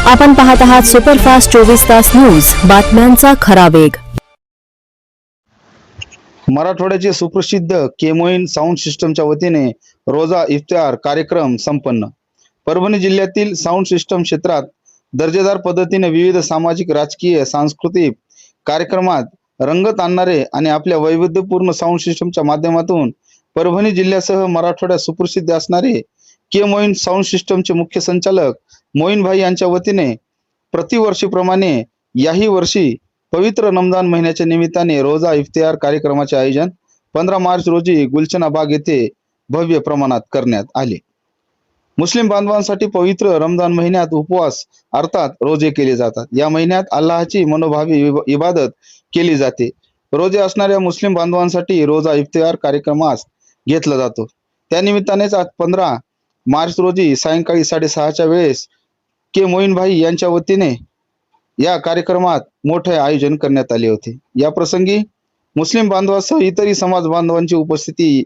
आपण पाहत आहात सुपरफास्ट 24 तास न्यूज, बातम्यांचा खरा वेग। मराठवाड्याचे सुप्रसिद्ध केमोइन साऊंड सिस्टमच्या वतीने रोजा इफ्तार कार्यक्रम संपन्न। परभणी जिल्ह्यातील साऊंड सिस्टम क्षेत्रात दर्जेदार पद्धतीने विविध सामाजिक, राजकीय, सांस्कृतिक कार्यक्रमात रंगत आणणारे आणि आपल्या वैविध्यपूर्ण साऊंड सिस्टमच्या माध्यमातून परभणी जिल्ह्यासह मराठवाड्यात सुप्रसिद्ध असणारे केमोइन साऊंड सिस्टमचे मुख्य संचालक मोईन भाई यांच्या वतीने प्रतिवर्षीप्रमाणे याही वर्षी पवित्र रमजान महिन्याच्या निमित्ताने रोजा इफ्तियार कार्यक्रमाचे आयोजन 15 मार्च रोजी गुलशना बाग येथे भव्य प्रमाणात करण्यात आले। मुस्लिम बांधवांसाठी पवित्र रमजान महिन्यात उपवास अर्थात रोजे केले जातात। या महिन्यात अल्लाहची मनोभावी इबादत केली जाते। रोजे असणाऱ्या मुस्लिम बांधवांसाठी रोजा इफ्तियार कार्यक्रमास घेतला जातो। त्यानिमित्तानेच आज 15 मार्च रोजी सायंकाळी 6:30च्या वेळेस के मोईन भाई यांच्या वतीने या कार्यक्रमात मोठे आयोजन करण्यात आले होते। या प्रसंगी मुस्लिम बांधवासह इतरही समाज बांधवांची उपस्थिती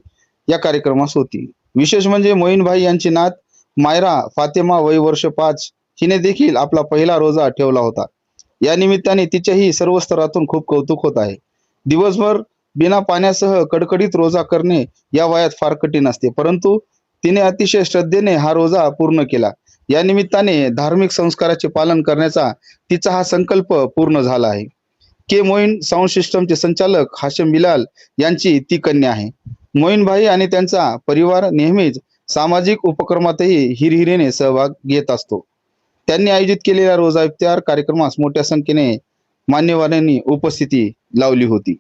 या कार्यक्रमास होती। विशेष म्हणजे मोईन भाई यांची नात मायरा फातेमा वय वर्ष 5 हिने देखील आपला पहिला रोजा ठेवला होता। या निमित्ताने तिच्याही सर्व स्तरातून खूप कौतुक होत आहे। दिवसभर बिना पाण्यासह कडकडीत रोजा करणे या वयात फार कठीण असते, परंतु तिने अतिशय श्रद्धेने हा रोजा पूर्ण केला। या निमित्ताने धार्मिक संस्काराचे पालन करण्याचा तिचा हा संकल्प पूर्ण झाला आहे। के मोईन साऊंड सिस्टमचे संचालक हाशिम बिलाल यांची ती कन्या आहे। मोईन भाई आणि त्यांचा परिवार नेहमीच सामाजिक उपक्रमातही हिरहिरीने सहभाग घेत असतो। त्यांनी आयोजित केलेल्या रोजा इफ्तियार कार्यक्रमास मोठ्या संख्येने मान्यवरांनी उपस्थिती लावली होती।